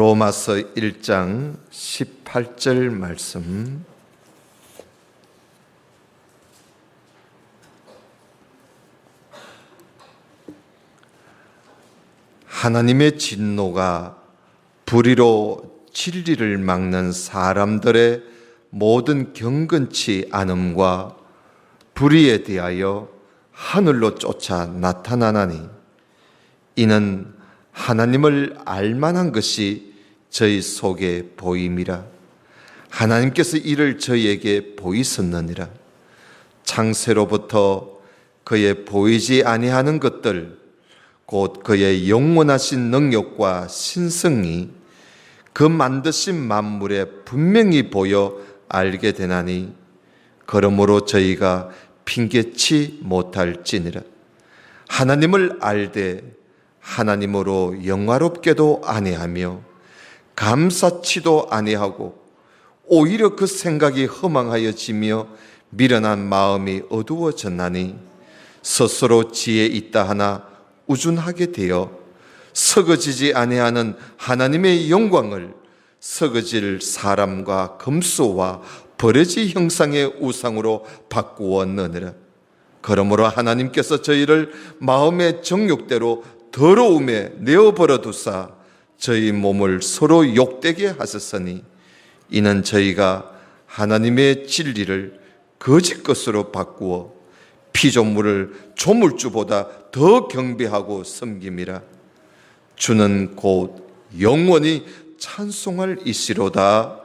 로마서 1장 18절 말씀. 하나님의 진노가 불의로 진리를 막는 사람들의 모든 경건치 않음과 불의에 대하여 하늘로 쫓아 나타나나니, 이는 하나님을 알만한 것이 저희 속에 보임이라. 하나님께서 이를 저희에게 보이셨느니라. 창세로부터 그의 보이지 아니하는 것들, 곧 그의 영원하신 능력과 신성이 그 만드신 만물에 분명히 보여 알게 되나니, 그러므로 저희가 핑계치 못할지니라. 하나님을 알되 하나님으로 영화롭게도 아니하며 감사치도 아니하고, 오히려 그 생각이 허망하여지며 미련한 마음이 어두워졌나니, 스스로 지혜 있다 하나 우준하게 되어 썩어지지 아니하는 하나님의 영광을 썩어질 사람과 금수와 버러지 형상의 우상으로 바꾸었느니라. 그러므로 하나님께서 저희를 마음의 정욕대로 더러움에 내어버려 두사 저희 몸을 서로 욕되게 하셨으니, 이는 저희가 하나님의 진리를 거짓 것으로 바꾸어 피조물을 조물주보다 더 경배하고 섬김이라. 주는 곧 영원히 찬송할 이시로다.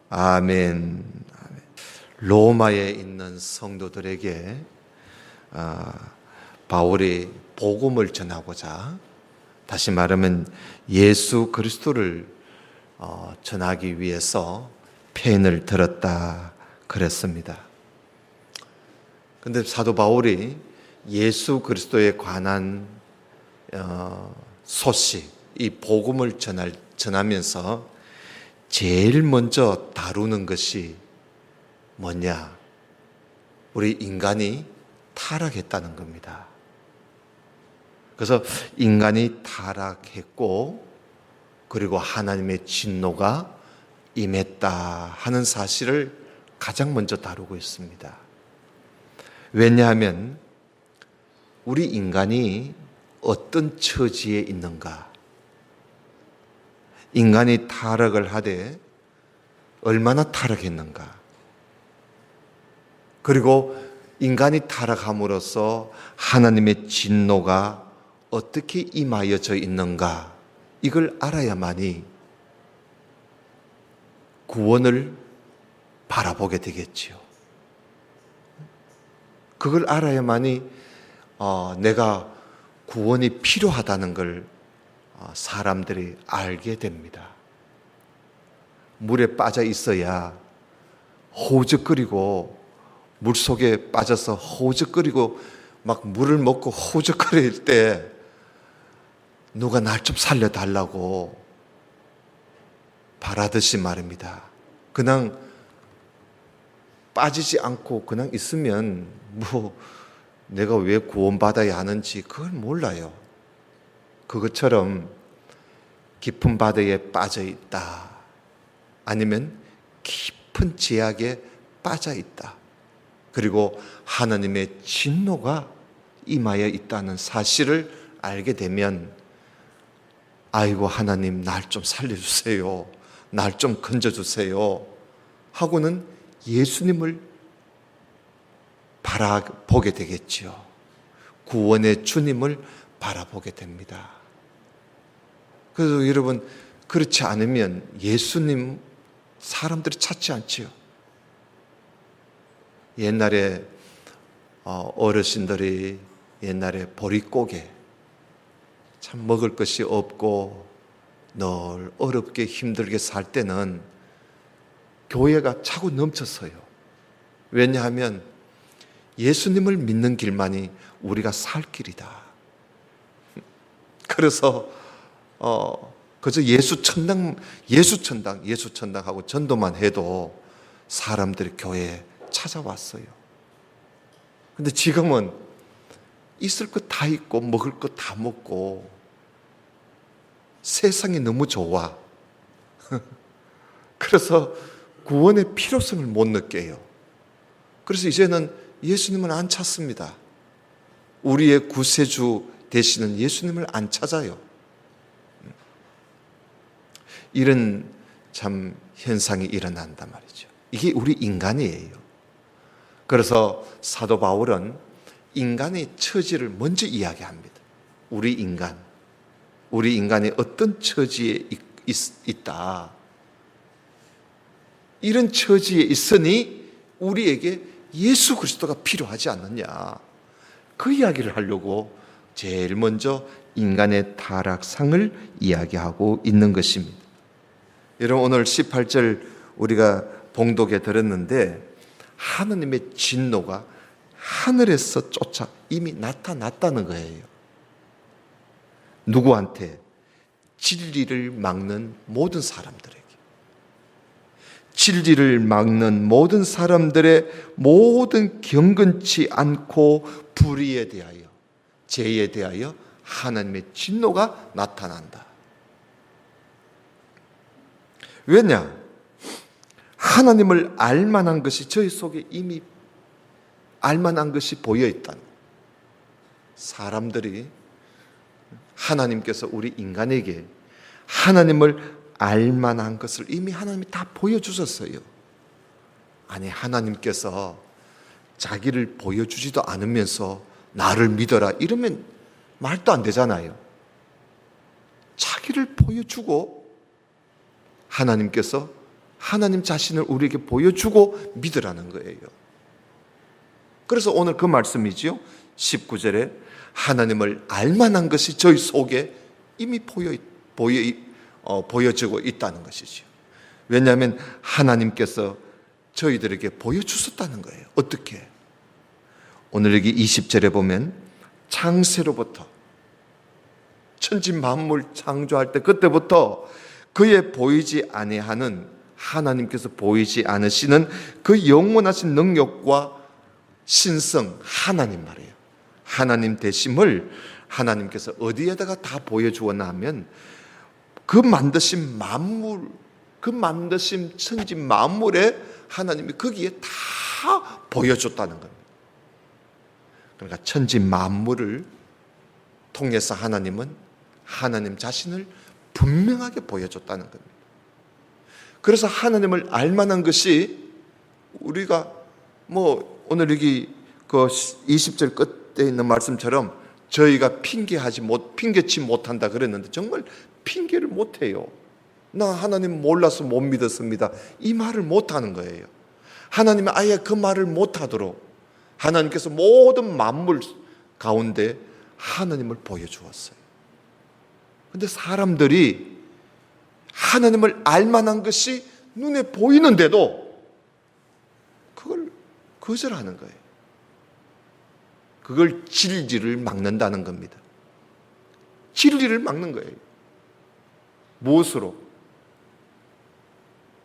아멘. 로마에 있는 성도들에게 바울이 복음을 전하고자, 다시 말하면 예수 그리스도를 전하기 위해서 펜을 들었다 그랬습니다. 그런데 사도 바울이 예수 그리스도에 관한 소식, 이 복음을 전하면서 제일 먼저 다루는 것이 뭐냐? 우리 인간이 타락했다는 겁니다. 그래서 인간이 타락했고, 그리고 하나님의 진노가 임했다 하는 사실을 가장 먼저 다루고 있습니다. 왜냐하면 우리 인간이 어떤 처지에 있는가, 인간이 타락을 하되 얼마나 타락했는가, 그리고 인간이 타락함으로써 하나님의 진노가 어떻게 임하여져 있는가, 이걸 알아야만이 구원을 바라보게 되겠지요. 그걸 알아야만이 내가 구원이 필요하다는 걸 사람들이 알게 됩니다. 물에 빠져 있어야 호적거리고, 물속에 빠져서 호적거리고 막 물을 먹고 호적거릴 때 누가 날 좀 살려달라고 바라듯이 말입니다. 그냥 빠지지 않고 그냥 있으면 내가 왜 구원받아야 하는지 그걸 몰라요. 그것처럼 깊은 바다에 빠져 있다, 아니면 깊은 제약에 빠져 있다, 그리고 하나님의 진노가 임하여 있다는 사실을 알게 되면, 아이고 하나님 날 좀 살려주세요, 날 좀 건져주세요 하고는 예수님을 바라보게 되겠지요. 구원의 주님을 바라보게 됩니다. 그래서 여러분, 그렇지 않으면 예수님 사람들이 찾지 않지요. 옛날에 어르신들이 옛날에 보릿고개, 참 먹을 것이 없고 늘 어렵게 힘들게 살 때는 교회가 차고 넘쳤어요. 왜냐하면 예수님을 믿는 길만이 우리가 살 길이다. 그래서 그저 예수천당 하고 전도만 해도 사람들이 교회에 찾아왔어요. 근데 지금은 있을 것 다 있고 먹을 것 다 먹고 세상이 너무 좋아. 그래서 구원의 필요성을 못 느껴요. 그래서 이제는 예수님을 안 찾습니다. 우리의 구세주 되시는 예수님을 안 찾아요. 이런 참 현상이 일어난단 말이죠. 이게 우리 인간이에요. 그래서 사도 바울은 인간의 처지를 먼저 이야기합니다. 우리 인간이 어떤 처지에 있다. 이런 처지에 있으니 우리에게 예수 그리스도가 필요하지 않느냐. 그 이야기를 하려고 제일 먼저 인간의 타락상을 이야기하고 있는 것입니다. 여러분, 오늘 18절 우리가 봉독에 들었는데 하느님의 진노가 하늘에서 쫓아 이미 나타났다는 거예요. 누구한테? 진리를 막는 모든 사람들에게. 진리를 막는 모든 사람들의 모든 경건치 않고 불의에 대하여, 죄에 대하여 하나님의 진노가 나타난다. 왜냐? 하나님을 알만한 것이 저희 속에 이미 알만한 것이 보여있다는. 사람들이 하나님께서 우리 인간에게 하나님을 알만한 것을 이미 하나님이 다 보여주셨어요. 아니, 하나님께서 자기를 보여주지도 않으면서 나를 믿어라 이러면 말도 안 되잖아요. 자기를 보여주고 하나님께서 하나님 자신을 우리에게 보여주고 믿으라는 거예요. 그래서 오늘 그 말씀이지요. 19절에 하나님을 알만한 것이 저희 속에 이미 보여지고 있다는 것이죠. 왜냐하면 하나님께서 저희들에게 보여주셨다는 거예요. 어떻게? 오늘 여기 20절에 보면 창세로부터 천지 만물 창조할 때 그때부터 그의 보이지 아니하는 하나님께서 보이지 않으시는 그 영원하신 능력과 신성 하나님 말이에요. 하나님 되심을 하나님께서 어디에다가 다 보여주었나 하면 그 만드신 만물, 그 만드신 천지 만물에 하나님이 거기에 다 보여줬다는 겁니다. 그러니까 천지 만물을 통해서 하나님은 하나님 자신을 분명하게 보여줬다는 겁니다. 그래서 하나님을 알만한 것이 우리가 오늘 여기 그 20절 끝에 있는 말씀처럼 저희가 핑계치 못한다 그랬는데 정말 핑계를 못해요. 나 하나님 몰라서 못 믿었습니다. 이 말을 못하는 거예요. 하나님은 아예 그 말을 못하도록 하나님께서 모든 만물 가운데 하나님을 보여주었어요. 그런데 사람들이 하나님을 알만한 것이 눈에 보이는데도 그걸 거절하는 거예요. 그걸 진리를 막는다는 겁니다. 진리를 막는 거예요. 무엇으로?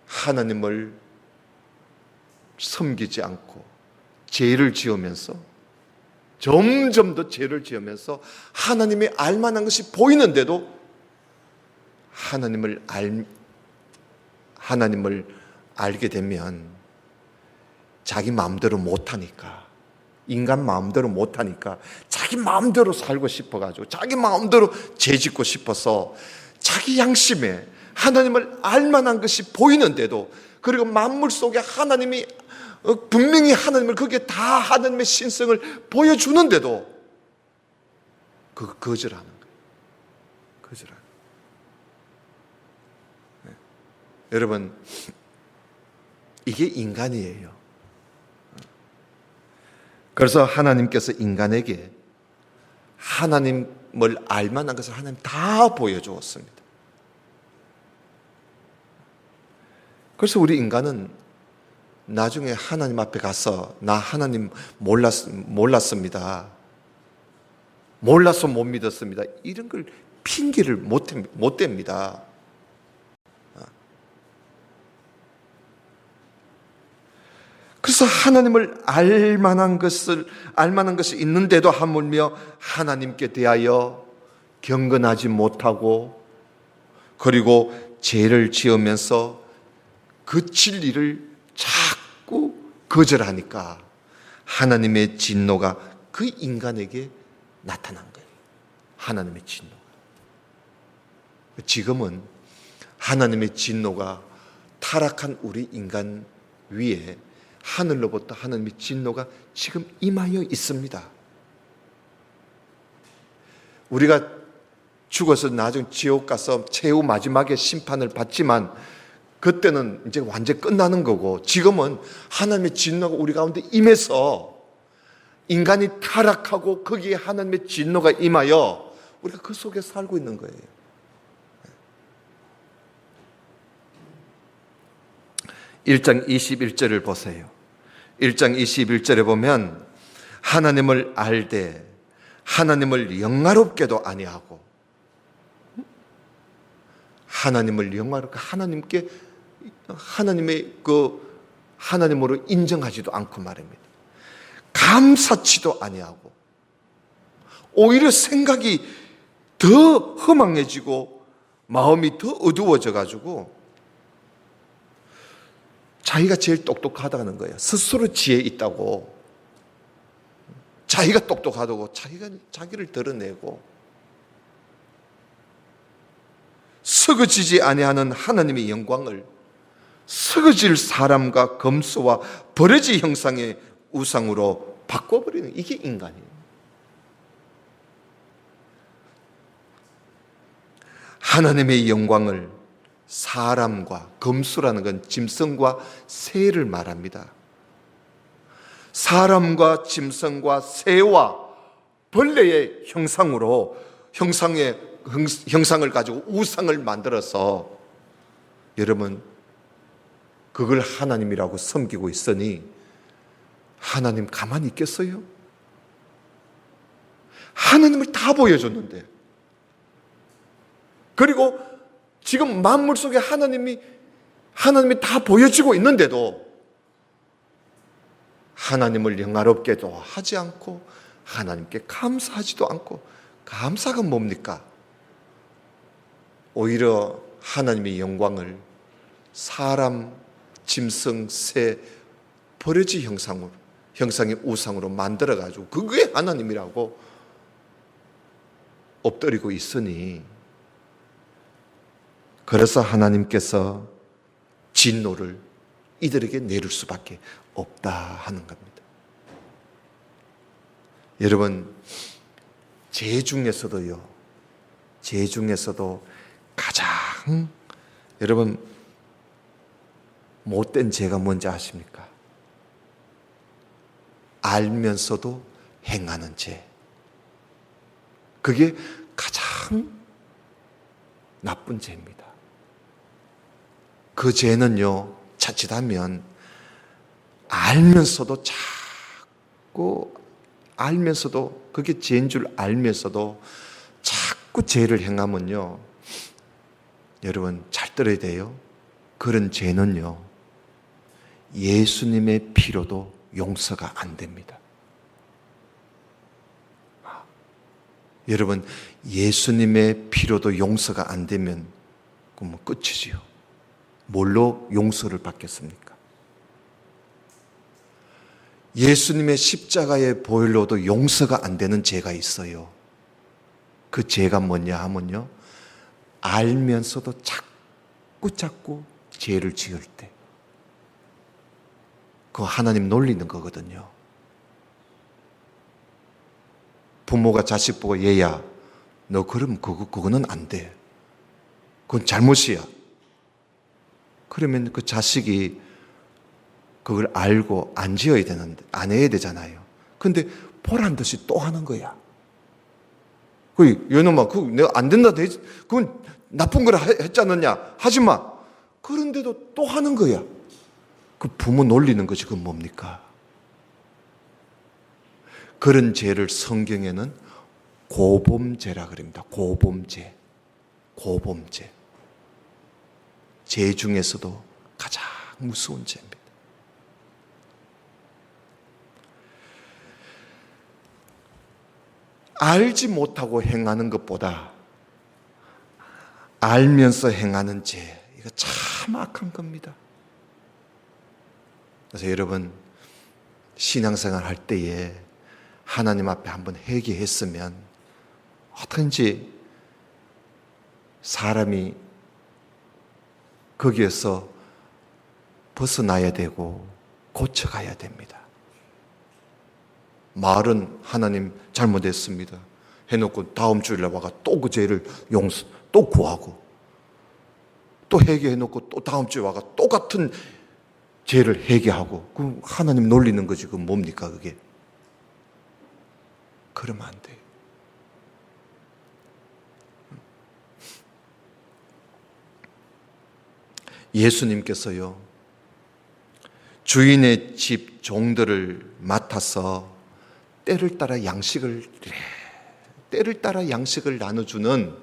하나님을 섬기지 않고 죄를 지으면서 점점 더 죄를 지으면서 하나님이 알만한 것이 보이는데도 하나님을 알게 되면 자기 마음대로 못하니까, 인간 마음대로 못하니까 자기 마음대로 살고 싶어가지고 자기 마음대로 죄 짓고 싶어서 자기 양심에 하나님을 알만한 것이 보이는데도, 그리고 만물 속에 하나님이 분명히 하나님을 거기에 다 하나님의 신성을 보여주는데도 그거 거절하는 거예요. 거절하는 거예요. 네. 여러분, 이게 인간이에요. 그래서 하나님께서 인간에게 하나님을 알만한 것을 하나님 다 보여주었습니다. 그래서 우리 인간은 나중에 하나님 앞에 가서 나 하나님 몰랐습니다. 몰라서 못 믿었습니다. 이런 걸 핑계를 못 댑니다. 그래서 하나님을 알만한 것이 있는데도 하물며 하나님께 대하여 경건하지 못하고, 그리고 죄를 지으면서 그 진리를 자꾸 거절하니까 하나님의 진노가 그 인간에게 나타난 거예요. 하나님의 진노가. 지금은 하나님의 진노가 타락한 우리 인간 위에 하늘로부터 하나님의 진노가 지금 임하여 있습니다. 우리가 죽어서 나중 지옥 가서 최후 마지막에 심판을 받지만 그때는 이제 완전 끝나는 거고, 지금은 하나님의 진노가 우리 가운데 임해서 인간이 타락하고 거기에 하나님의 진노가 임하여 우리가 그 속에 살고 있는 거예요. 1장 21절을 보세요. 1장 21절에 보면 하나님을 알되 하나님을 영화롭게도 아니하고, 하나님을 영화롭게 하나님께 하나님의 하나님으로 인정하지도 않고 말입니다. 감사치도 아니하고 오히려 생각이 더 허망해지고 마음이 더 어두워져 가지고 자기가 제일 똑똑하다는 거예요. 스스로 지혜 있다고, 자기가 똑똑하다고 자기를 드러내고, 썩어지지 아니하는 하나님의 영광을 썩어질 사람과 검소와 버러지 형상의 우상으로 바꿔버리는, 이게 인간이에요. 하나님의 영광을 사람과, 검수라는 건 짐승과 새를 말합니다. 사람과 짐승과 새와 벌레의 형상을 가지고 우상을 만들어서 여러분 그걸 하나님이라고 섬기고 있으니 하나님 가만히 있겠어요? 하나님을 다 보여줬는데, 그리고 지금 만물 속에 하나님이 다 보여지고 있는데도 하나님을 영화롭게도 하지 않고 하나님께 감사하지도 않고, 감사가 뭡니까? 오히려 하나님의 영광을 사람, 짐승, 새, 버러지 형상의 우상으로 만들어가지고 그게 하나님이라고 엎드리고 있으니, 그래서 하나님께서 진노를 이들에게 내릴 수밖에 없다 하는 겁니다. 여러분, 죄 중에서도 가장 여러분 못된 죄가 뭔지 아십니까? 알면서도 행하는 죄. 그게 가장 나쁜 죄입니다. 그 죄는요, 자칫하면 알면서도 그게 죄인 줄 알면서도 자꾸 죄를 행하면요, 여러분 잘 들어야 돼요. 그런 죄는요, 예수님의 피로도 용서가 안 됩니다. 여러분, 예수님의 피로도 용서가 안 되면 그럼 끝이지요. 뭘로 용서를 받겠습니까? 예수님의 십자가의 보혈로도 용서가 안 되는 죄가 있어요. 그 죄가 뭐냐 하면요, 알면서도 자꾸 죄를 지을 때, 그거 하나님 놀리는 거거든요. 부모가 자식 보고 얘야, 너 그럼 그거는 안 돼. 그건 잘못이야. 그러면 그 자식이 그걸 알고 안 지어야 되는데, 안 해야 되잖아요. 근데 보란 듯이 또 하는 거야. 얘놈아, 내가 안 된다, 그건 나쁜 거라 했지 않느냐? 하지 마. 그런데도 또 하는 거야. 그 부모 놀리는 것이 그건 뭡니까? 그런 죄를 성경에는 고범죄라 그럽니다. 고범죄. 죄 중에서도 가장 무서운 죄입니다. 알지 못하고 행하는 것보다 알면서 행하는 죄, 이거 참 악한 겁니다. 그래서 여러분, 신앙생활 할 때에 하나님 앞에 한번 회개했으면 어떻게든지 사람이 거기에서 벗어나야 되고 고쳐가야 됩니다. 말은 하나님 잘못했습니다 해놓고 다음 주일날 와가 또 그 죄를 또 구하고, 또 회개해놓고 또 다음 주에 와가 똑같은 죄를 회개하고, 그 하나님 놀리는 거지. 그 뭡니까 그게? 그러면 안 돼요. 예수님께서요, 주인의 집 종들을 맡아서 때를 따라 양식을 나눠주는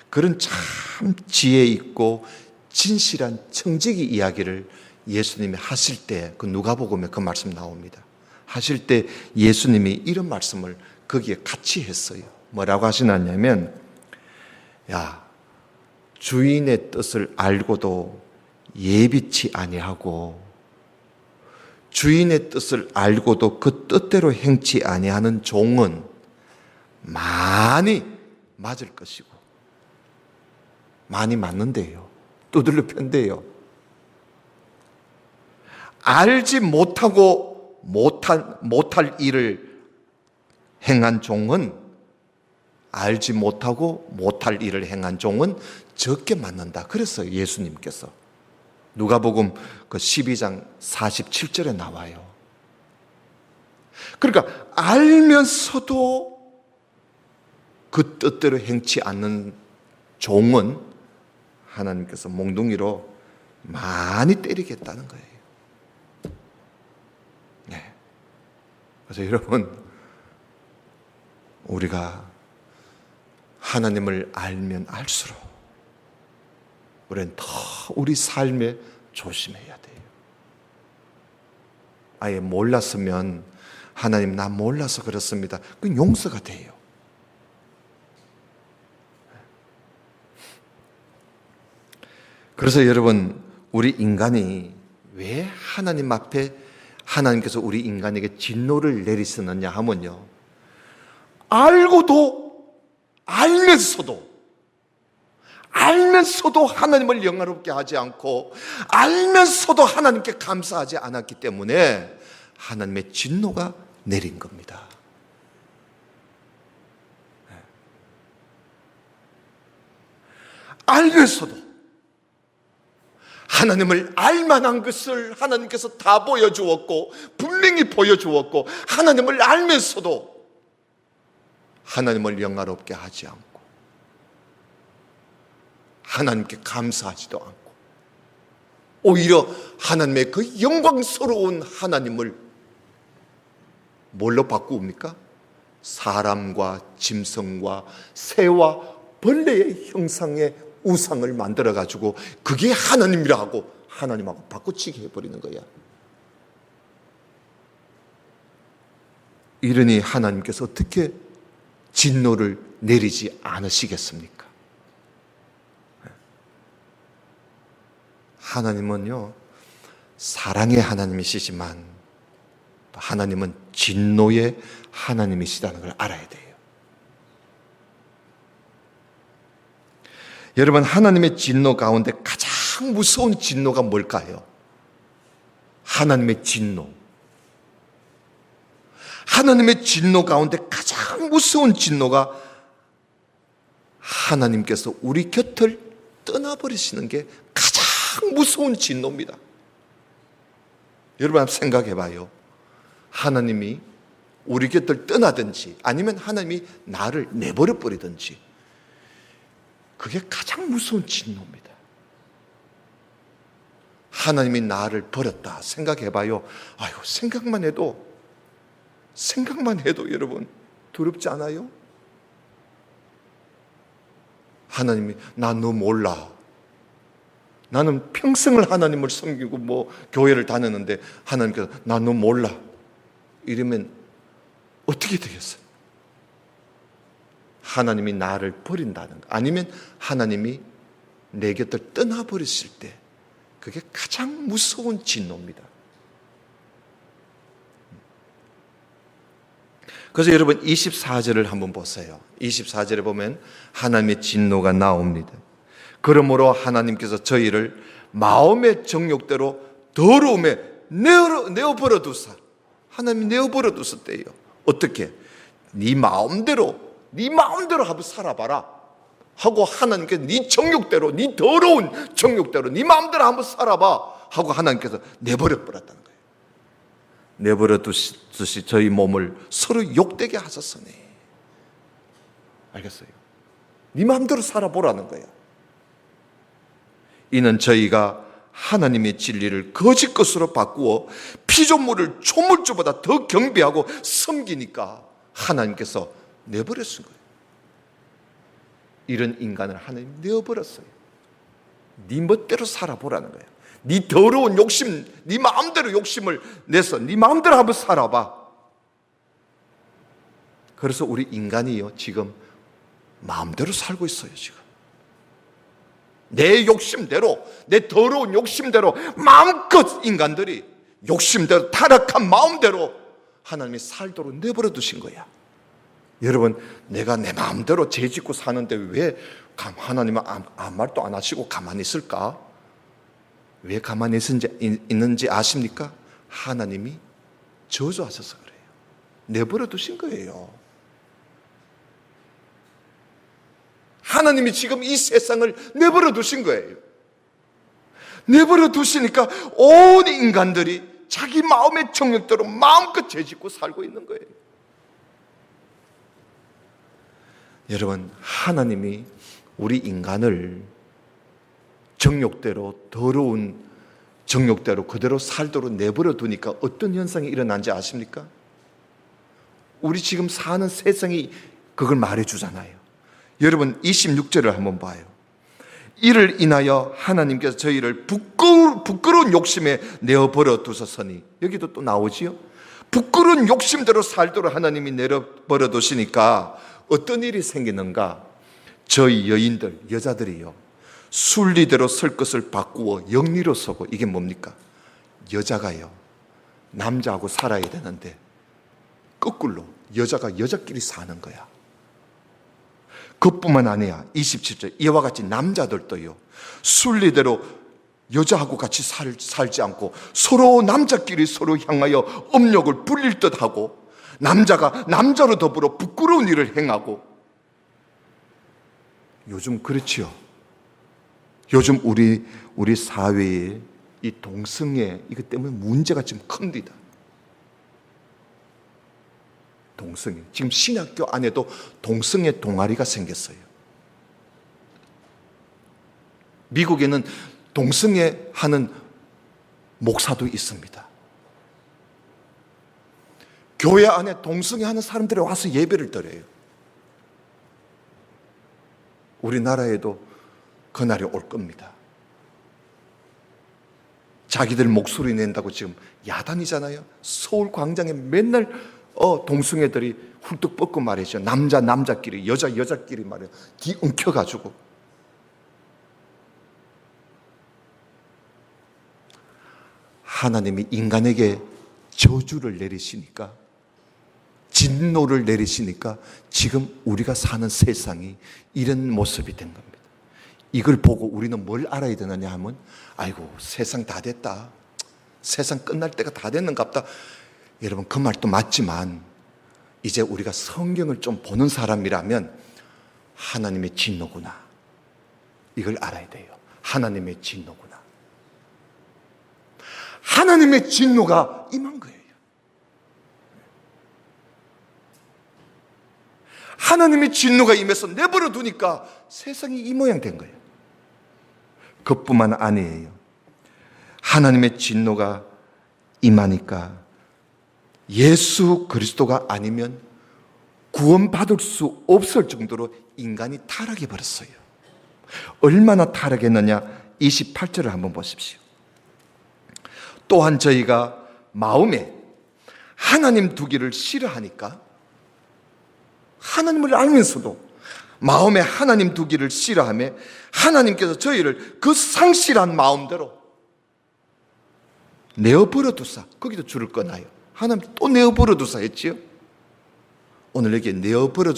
그런 참 지혜 있고 진실한 청지기 이야기를 예수님이 하실 때, 그 누가복음에 그 말씀 나옵니다. 하실 때 예수님이 이런 말씀을 거기에 같이 했어요. 뭐라고 하시냐면, 야, 주인의 뜻을 알고도 예비치 아니하고 주인의 뜻을 알고도 그 뜻대로 행치 아니하는 종은 많이 맞을 것이고, 많이 맞는데요, 두들려 편대요. 알지 못하고 못할 일을 행한 종은, 알지 못하고 못할 일을 행한 종은 적게 맞는다. 그랬어요 예수님께서. 누가복음 그 12장 47절에 나와요. 그러니까 알면서도 그 뜻대로 행치 않는 종은 하나님께서 몽둥이로 많이 때리겠다는 거예요. 네. 그래서 여러분, 우리가 하나님을 알면 알수록 우리는 더 우리 삶에 조심해야 돼요. 아예 몰랐으면 하나님 나 몰라서 그렇습니다, 그건 용서가 돼요. 그래서 여러분, 우리 인간이 왜 하나님 앞에 하나님께서 우리 인간에게 진노를 내리시느냐 하면요, 알면서도 하나님을 영화롭게 하지 않고, 알면서도 하나님께 감사하지 않았기 때문에 하나님의 진노가 내린 겁니다. 알면서도 하나님을 알만한 것을 하나님께서 다 보여주었고, 분명히 보여주었고, 하나님을 알면서도 하나님을 영화롭게 하지 않고 하나님께 감사하지도 않고, 오히려 하나님의 그 영광스러운 하나님을 뭘로 바꾸옵니까? 사람과 짐승과 새와 벌레의 형상의 우상을 만들어가지고 그게 하나님이라 하고 하나님하고 바꾸치게 해버리는 거야. 이러니 하나님께서 어떻게 진노를 내리지 않으시겠습니까? 하나님은요, 사랑의 하나님이시지만 하나님은 진노의 하나님이시다는 걸 알아야 돼요. 여러분, 하나님의 진노 가운데 가장 무서운 진노가 뭘까요? 하나님의 진노. 하나님의 진노 가운데 가장 무서운 진노가 하나님께서 우리 곁을 떠나버리시는 게 가장 무서운 진노입니다. 여러분 한번 생각해 봐요. 하나님이 우리 곁을 떠나든지 아니면 하나님이 나를 내버려 버리든지, 그게 가장 무서운 진노입니다. 하나님이 나를 버렸다 생각해 봐요. 아유, 생각만 해도 여러분 두렵지 않아요? 하나님이 나 너 몰라, 나는 평생을 하나님을 섬기고 교회를 다녔는데 하나님께서 나 너 몰라 이러면 어떻게 되겠어요? 하나님이 나를 버린다는 거, 아니면 하나님이 내 곁을 떠나버렸을 때 그게 가장 무서운 진노입니다. 그래서 여러분 24절을 한번 보세요. 24절에 보면 하나님의 진노가 나옵니다. 그러므로 하나님께서 저희를 마음의 정욕대로 더러움에 내어버려 두사. 하나님이 내어버려 두셨대요. 어떻게? 네 마음대로 한번 살아봐라 하고 하나님께서 네 정욕대로, 네 더러운 정욕대로 네 마음대로 한번 살아봐 하고 하나님께서 내버려 버렸다는 거예요. 내버려 두듯이 저희 몸을 서로 욕되게 하셨으니. 알겠어요? 네 마음대로 살아보라는 거예요. 이는 저희가 하나님의 진리를 거짓 것으로 바꾸어 피조물을 조물주보다 더 경배하고 섬기니까 하나님께서 내버렸은 거예요. 이런 인간을 하나님 내어버렸어요. 네 멋대로 살아보라는 거예요. 네 더러운 욕심, 네 마음대로 욕심을 내서 네 마음대로 한번 살아봐. 그래서 우리 인간이요, 지금 마음대로 살고 있어요. 지금 내 욕심대로, 내 더러운 욕심대로 마음껏 인간들이 욕심대로, 타락한 마음대로 하나님이 살도록 내버려 두신 거야. 여러분, 내가 내 마음대로 죄짓고 사는데 왜 하나님은 아무 말도 안 하시고 가만히 있을까? 왜 가만히 있는지 아십니까? 하나님이 저주하셔서 그래요. 내버려 두신 거예요. 하나님이 지금 이 세상을 내버려 두신 거예요. 내버려 두시니까 온 인간들이 자기 마음의 정욕대로 마음껏 죄짓고 살고 있는 거예요. 여러분, 하나님이 우리 인간을 정욕대로, 더러운 정욕대로 그대로 살도록 내버려 두니까 어떤 현상이 일어난지 아십니까? 우리 지금 사는 세상이 그걸 말해주잖아요. 여러분 26절을 한번 봐요. 이를 인하여 하나님께서 저희를 부끄러운 욕심에 내어버려 두셨으니, 여기도 또 나오지요. 부끄러운 욕심대로 살도록 하나님이 내어버려 두시니까 어떤 일이 생기는가? 저희 여인들, 여자들이요, 순리대로 설 것을 바꾸어 영리로 서고. 이게 뭡니까? 여자가요, 남자하고 살아야 되는데 거꾸로 여자가 여자끼리 사는 거야. 그뿐만 아니야. 27절, 이와 같이 남자들도요, 순리대로 여자하고 같이 살지 않고 서로 남자끼리 서로 향하여 업력을 불릴 듯 하고, 남자가 남자로 더불어 부끄러운 일을 행하고. 요즘 그렇지요. 요즘 우리 사회에 이 동성애, 이것 때문에 문제가 지금 큽니다. 동성애. 지금 신학교 안에도 동성애 동아리가 생겼어요. 미국에는 동성애 하는 목사도 있습니다. 교회 안에 동성애 하는 사람들이 와서 예배를 드려요. 우리나라에도 그날이 올 겁니다. 자기들 목소리 낸다고 지금 야단이잖아요. 서울 광장에 맨날 동성애들이 훌떡 뻗고 말이죠. 남자끼리, 여자끼리 말이에요. 뒤 엉켜가지고. 하나님이 인간에게 저주를 내리시니까, 진노를 내리시니까 지금 우리가 사는 세상이 이런 모습이 된 겁니다. 이걸 보고 우리는 뭘 알아야 되느냐 하면, 아이고 세상 다 됐다, 세상 끝날 때가 다 됐는갑다. 여러분, 그 말도 맞지만 이제 우리가 성경을 좀 보는 사람이라면 하나님의 진노구나, 이걸 알아야 돼요. 하나님의 진노구나. 하나님의 진노가 임한 거예요. 하나님의 진노가 임해서 내버려 두니까 세상이 이 모양 된 거예요. 그뿐만 아니에요. 하나님의 진노가 임하니까 예수 그리스도가 아니면 구원받을 수 없을 정도로 인간이 타락해 버렸어요. 얼마나 타락했느냐? 28절을 한번 보십시오. 또한 저희가 마음에 하나님 두기를 싫어하니까, 하나님을 알면서도 마음에 하나님 두기를 싫어하며 하나님께서 저희를 그 상실한 마음대로 내어버려 두사. 거기도 줄을 꺼놔요. 하나님 또 내어버려 두사 했지요. 오늘 여기에 내어버려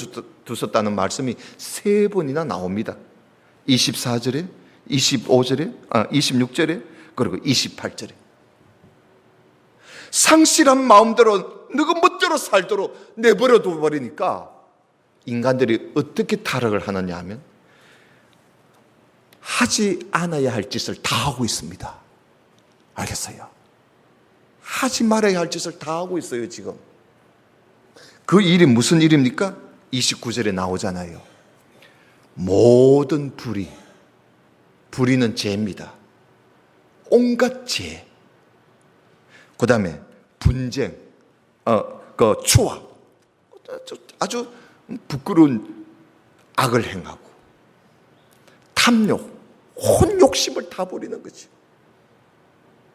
두셨다는 말씀이 3번이나 나옵니다. 24절에, 25절에, 26절에, 그리고 28절에. 상실한 마음대로 너가 멋대로 살도록 내버려 둬버리니까 인간들이 어떻게 타락을 하느냐 하면 하지 않아야 할 짓을 다 하고 있습니다. 알겠어요? 하지 말아야 할 짓을 다 하고 있어요, 지금. 그 일이 무슨 일입니까? 29절에 나오잖아요. 모든 불의는 죄입니다. 온갖 죄. 그 다음에 분쟁, 추악, 아주 부끄러운 악을 행하고 탐욕, 혼 욕심을 다 부리는 거지.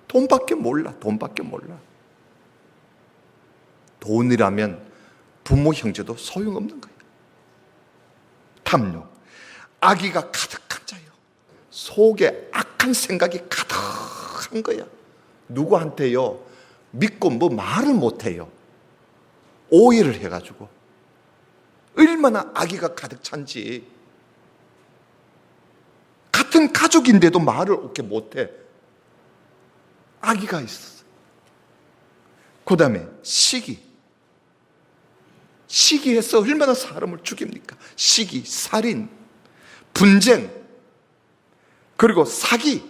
돈밖에 몰라. 돈이라면 부모 형제도 소용없는 거예요. 탐욕, 악의가 가득한 자요. 속에 악한 생각이 가득한 거야. 누구한테요? 믿고 뭐 말을 못해요. 오해를 해가지고 얼마나 악의가 가득 찬지. 같은 가족인데도 말을 이렇게 못해. 악의가 있었어. 그 다음에 시기해서 얼마나 사람을 죽입니까? 시기, 살인, 분쟁, 그리고 사기,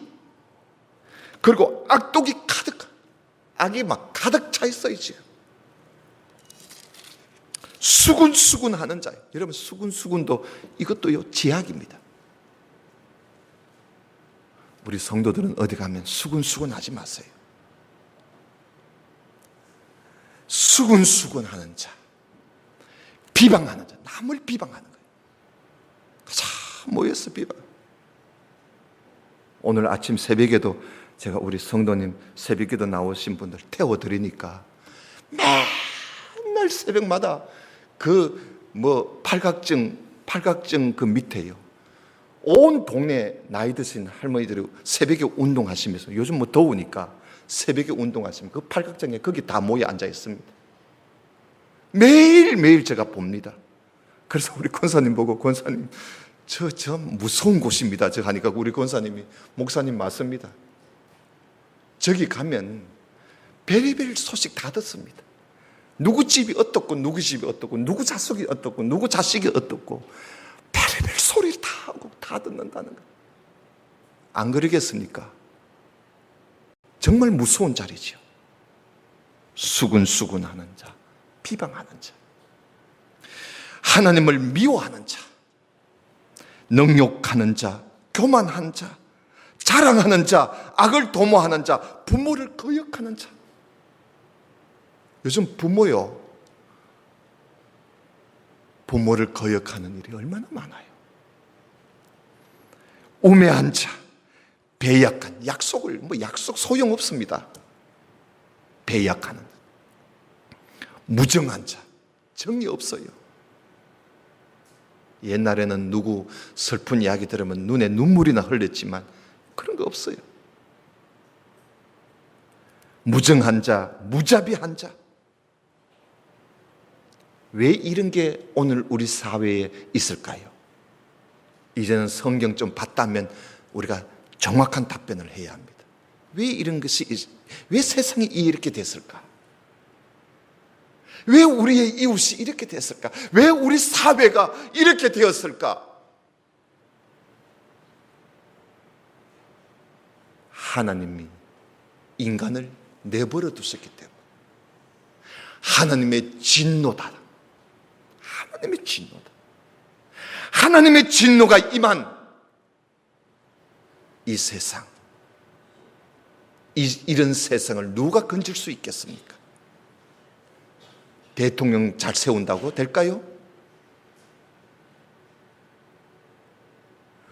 그리고 악독이 악이 막 가득 차 있어요, 지금. 수군수군하는 자. 여러분, 수군수군도 이것도요, 제약입니다. 우리 성도들은 어디 가면 수군수군하지 마세요. 수군수군하는 자, 비방하는 자, 남을 비방하는 거예요. 자, 모여서 비방. 오늘 아침 새벽에도 제가 우리 성도님 새벽에도 나오신 분들 태워드리니까 맨날 새벽마다 팔각정 그 밑에요. 온 동네 나이 드신 할머니들이 새벽에 운동하시면서 요즘 뭐 더우니까 새벽에 운동하시면 그 팔각정에 거기 다 모여 앉아 있습니다. 매일매일 제가 봅니다. 그래서 우리 권사님 보고 권사님 저 무서운 곳입니다. 저 하니까 우리 권사님이 목사님 맞습니다. 저기 가면 별의별 소식 다 듣습니다. 누구 집이 어떻고 누구 집이 어떻고 누구 자식이 어떻고 누구 자식이 어떻고 별의별 소리를 다 하고 다 듣는다는 거예요. 안 그러겠습니까? 정말 무서운 자리죠. 수군수군하는 자, 비방하는 자, 하나님을 미워하는 자, 능욕하는 자, 교만한 자, 자랑하는 자, 악을 도모하는 자, 부모를 거역하는 자. 요즘 부모를 거역하는 일이 얼마나 많아요. 우매한 자, 배약한, 약속 소용없습니다. 배약하는, 무정한 자, 정이 없어요. 옛날에는 누구 슬픈 이야기 들으면 눈에 눈물이나 흘렸지만 그런 거 없어요. 무정한 자, 무자비한 자. 왜 이런 게 오늘 우리 사회에 있을까요? 이제는 성경 좀 봤다면 우리가 정확한 답변을 해야 합니다. 왜 세상이 이렇게 됐을까? 왜 우리의 이웃이 이렇게 됐을까? 왜 우리 사회가 이렇게 되었을까? 하나님이 인간을 내버려 두셨기 때문에. 하나님의 진노다. 하나님의 진노다. 하나님의 진노가 임한 이 세상, 이런 세상을 누가 건질 수 있겠습니까? 대통령 잘 세운다고 될까요?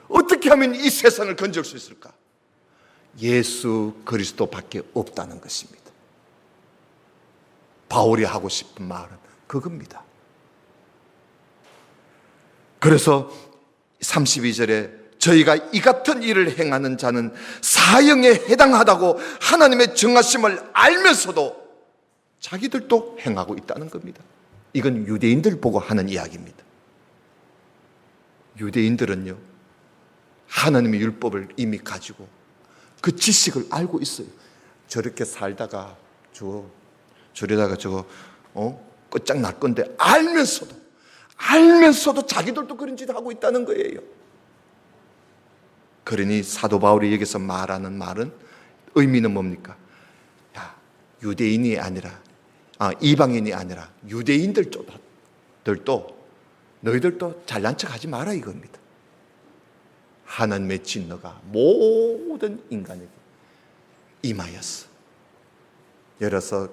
어떻게 하면 이 세상을 건질 수 있을까? 예수 그리스도밖에 없다는 것입니다. 바울이 하고 싶은 말은 그겁니다. 그래서 32절에 저희가 이 같은 일을 행하는 자는 사형에 해당하다고 하나님의 정하심을 알면서도 자기들도 행하고 있다는 겁니다. 이건 유대인들 보고 하는 이야기입니다. 유대인들은요, 하나님의 율법을 이미 가지고 그 지식을 알고 있어요. 저렇게 살다가 저러다가 끝장날 건데 알면서도 자기들도 그런 짓을 하고 있다는 거예요. 그러니 사도 바울이 여기서 말하는 말은 의미는 뭡니까? 야, 유대인이 아니라 이방인이 아니라 유대인들도 너희들도 잘난 척하지 마라 이겁니다. 하나님의 진노가 모든 인간에게 임하였어.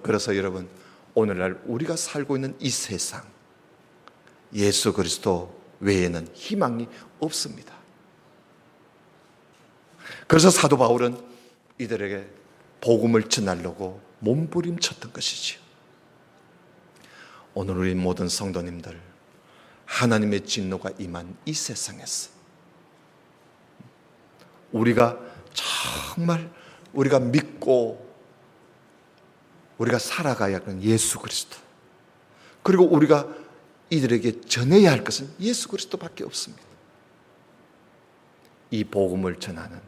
그래서 여러분, 오늘날 우리가 살고 있는 이 세상, 예수 그리스도 외에는 희망이 없습니다. 그래서 사도 바울은 이들에게 복음을 전하려고 몸부림쳤던 것이지요. 오늘 우리 모든 성도님들, 하나님의 진노가 임한 이 세상에서 우리가 정말 우리가 믿고 우리가 살아가야 하는 예수 그리스도, 그리고 우리가 이들에게 전해야 할 것은 예수 그리스도밖에 없습니다. 이 복음을 전하는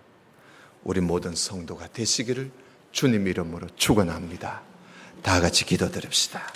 우리 모든 성도가 되시기를 주님 이름으로 축원합니다. 다 같이 기도드립시다.